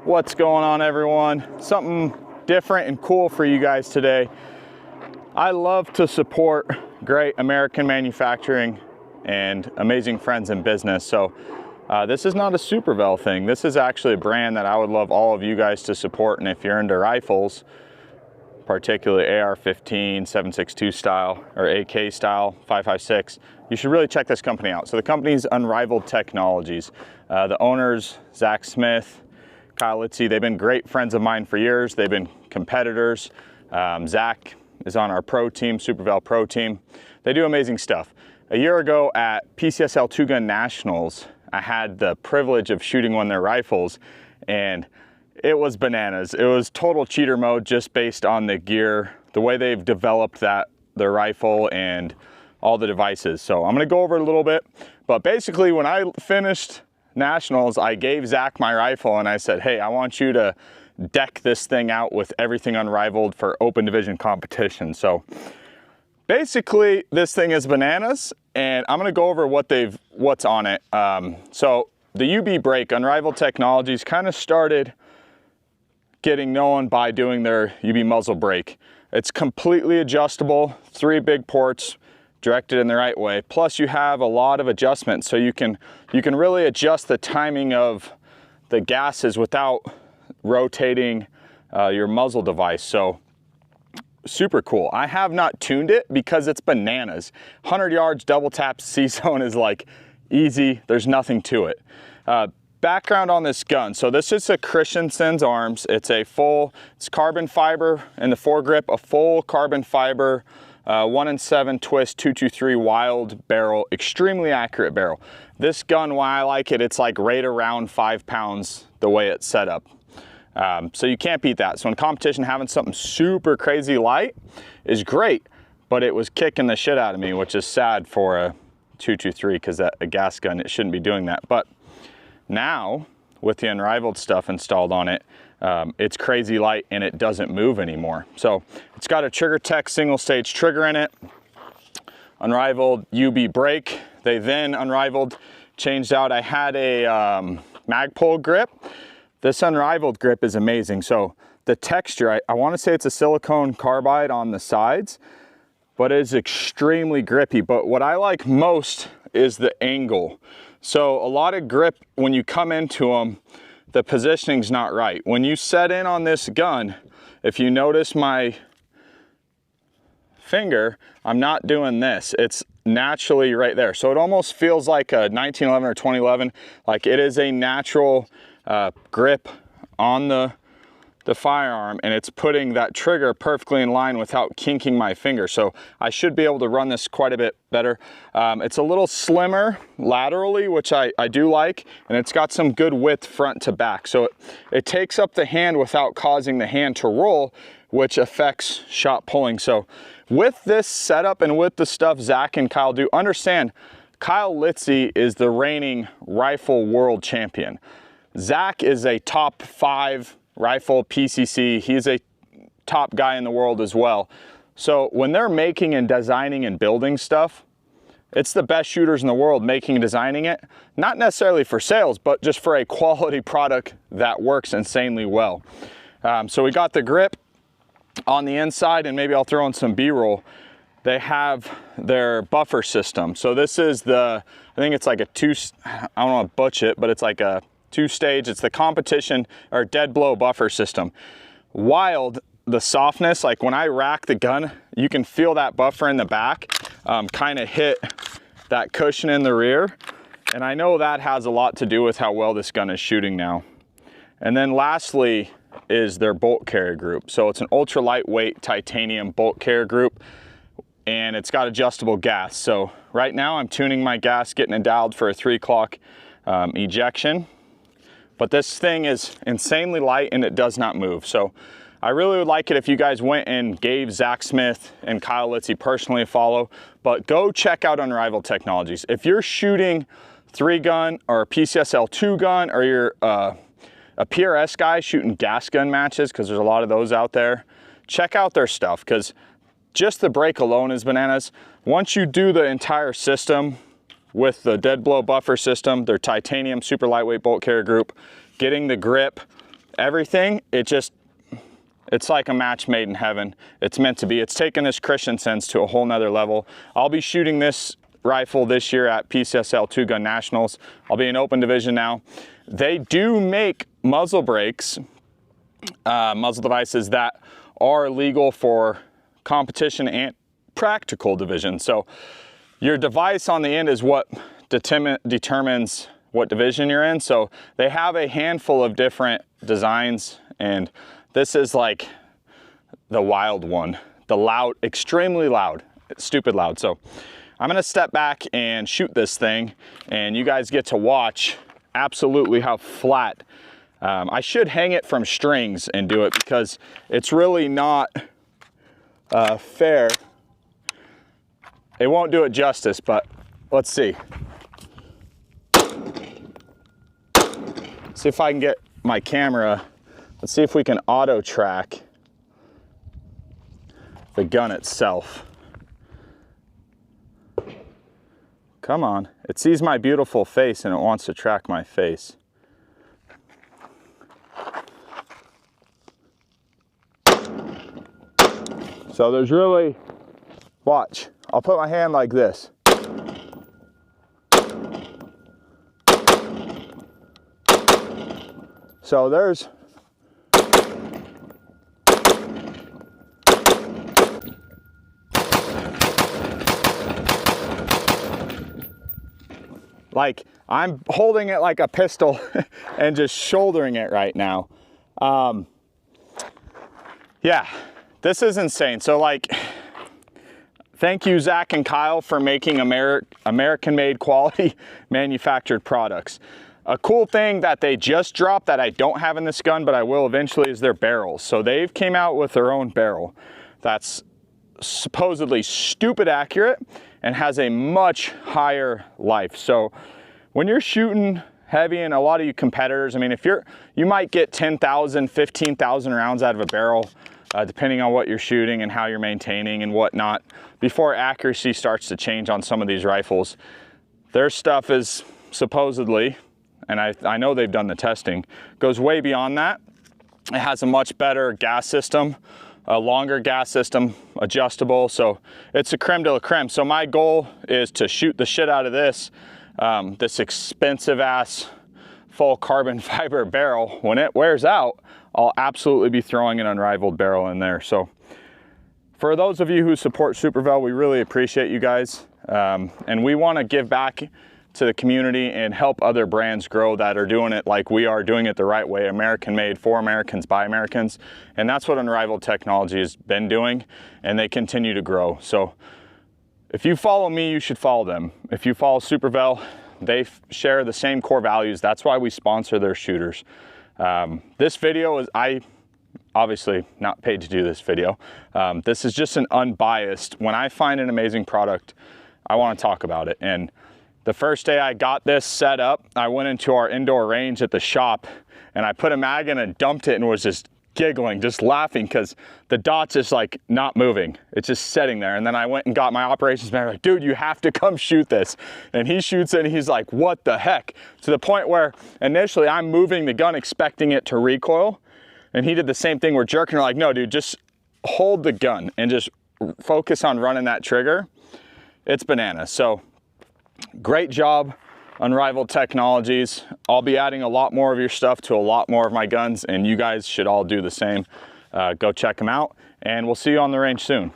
What's going on, everyone? Something different and cool for you guys today. I love to support great American manufacturing and amazing friends in business. So this is not a Supervel thing. This is actually a brand that I would love all of you guys to support. And if you're into rifles, particularly AR-15, 7.62 style or AK style, 5.56, you should really check this company out. So the company's Unrivaled Technologies. The owners, Zach Smith, Kyle Litzy, they've been great friends of mine for years. They've been competitors. Zach is on our pro team, Supervel pro team. They do amazing stuff. A year ago at PCSL 2-Gun Nationals, I had the privilege of shooting one of their rifles, and it was bananas. It was total cheater mode just based on the gear, the way they've developed their rifle and all the devices. So I'm gonna go over it a little bit, but basically when I finished Nationals, I gave Zach my rifle and I said, hey, I want you to deck this thing out with everything Unrivaled for open division competition. So basically this thing is bananas, and I'm gonna go over what's on it. So the UB brake, Unrivaled Technologies, kind of started getting known by doing their UB muzzle brake. It's completely adjustable, 3 big ports, directed in the right way. Plus you have a lot of adjustments, so you can really adjust the timing of the gases without rotating your muzzle device. So super cool. I have not tuned it because it's bananas. 100 yards double tap C-zone is like easy. There's nothing to it. Background on this gun. So this is a Christensen's Arms. It's carbon fiber in the foregrip, a full carbon fiber 1-in-7 twist 223 wild barrel, extremely accurate barrel. This gun, why I like it, it's like right around 5 pounds the way it's set up. So you can't beat that. So in competition, having something super crazy light is great, but it was kicking the shit out of me, which is sad for a 223 because a gas gun, it shouldn't be doing that. But now with the Unrivaled stuff installed on it, it's crazy light and it doesn't move anymore. So it's got a Trigger Tech single stage trigger in it, Unrivaled UB brake. They then Unrivaled changed out. I had a Magpul grip. This Unrivaled grip is amazing. So the texture, I want to say it's a silicone carbide on the sides, but it is extremely grippy. But what I like most is the angle. So a lot of grip, when you come into them, the positioning's not right. When you set in on this gun, if you notice my finger, I'm not doing this. It's naturally right there. So it almost feels like a 1911 or 2011, like it is a natural grip on the firearm, and it's putting that trigger perfectly in line without kinking my finger. So I should be able to run this quite a bit better. It's a little slimmer laterally, which I do like, and it's got some good width front to back. So it takes up the hand without causing the hand to roll, which affects shot pulling. So with this setup and with the stuff Zach and Kyle do, understand Kyle Litzy is the reigning rifle world champion. Zach is a top 5 rifle PCC. He's a top guy in the world as well. So when they're making and designing and building stuff, it's the best shooters in the world making and designing it, not necessarily for sales, but just for a quality product that works insanely well. So we got the grip on the inside, and maybe I'll throw in some B-roll. They have their buffer system. So this is I think it's like I don't want to butch it, but it's like a 2-stage. It's the competition or dead blow buffer system. Wild, the softness, like when I rack the gun, you can feel that buffer in the back kind of hit that cushion in the rear. And I know that has a lot to do with how well this gun is shooting now. And then lastly is their bolt carrier group. So it's an ultra lightweight titanium bolt carrier group, and it's got adjustable gas. So right now I'm tuning my gas, getting it dialed for a 3 o'clock ejection. But this thing is insanely light and it does not move. So I really would like it if you guys went and gave Zach Smith and Kyle Litzy personally a follow, but go check out Unrivaled Technologies. If you're shooting 3-gun or a PCSL 2-gun, or you're a PRS guy shooting gas gun matches, because there's a lot of those out there, check out their stuff, because just the brake alone is bananas. Once you do the entire system, with the dead blow buffer system, their titanium super lightweight bolt carrier group, getting the grip everything. It's like a match made in heaven. It's meant to be. It's taken this Christian Sense to a whole nother level. I'll be shooting this rifle this year at PCSL 2-Gun Nationals. I'll be in open division now. They do make muzzle brakes, muzzle devices that are legal for competition and practical division. So your device on the end is what determines what division you're in. So they have a handful of different designs, and this is like the wild one, the loud, extremely loud, stupid loud. So I'm gonna step back and shoot this thing, and you guys get to watch absolutely how flat. I should hang it from strings and do it because it's really not fair. It won't do it justice, but let's see. See if I can get my camera. Let's see if we can auto track the gun itself. Come on, it sees my beautiful face and it wants to track my face. So there's really, watch, I'll put my hand like this. So there's, like I'm holding it like a pistol and just shouldering it right now. Yeah, this is insane. So like, thank you, Zach and Kyle, for making American-made quality manufactured products. A cool thing that they just dropped that I don't have in this gun, but I will eventually, is their barrels. So they've came out with their own barrel that's supposedly stupid accurate and has a much higher life. So when you're shooting heavy, and a lot of you competitors, I mean, if you might get 10,000, 15,000 rounds out of a barrel, depending on what you're shooting and how you're maintaining and whatnot, before accuracy starts to change on some of these rifles. Their stuff is supposedly, and I know they've done the testing, goes way beyond that. It has a much better gas system, a longer gas system, adjustable, so it's a creme de la creme. So my goal is to shoot the shit out of this, this expensive ass full carbon fiber barrel. When it wears out, I'll absolutely be throwing an Unrivaled barrel in there. So for those of you who support Supervel, we really appreciate you guys. And we want to give back to the community and help other brands grow that are doing it like we are, doing it the right way, American made, for Americans, by Americans. And that's what Unrivaled Technology has been doing, and they continue to grow. So if you follow me, you should follow them. If you follow Supervel, they share the same core values. That's why we sponsor their shooters. This video is, I obviously not paid to do this video. This is just an unbiased, when I find an amazing product, I want to talk about it. And the first day I got this set up, I went into our indoor range at the shop and I put a mag in and dumped it and was just giggling, just laughing, because the dot's just like not moving. It's just sitting there. And then I went and got my operations manager, like, dude, you have to come shoot this. And he shoots it and he's like, what the heck? To the point where initially I'm moving the gun expecting it to recoil. And he did the same thing. We're jerking her like, no, dude, just hold the gun and just focus on running that trigger. It's bananas. So great job, Unrivaled Technologies. I'll be adding a lot more of your stuff to a lot more of my guns, and you guys should all do the same. Go check them out, and we'll see you on the range soon.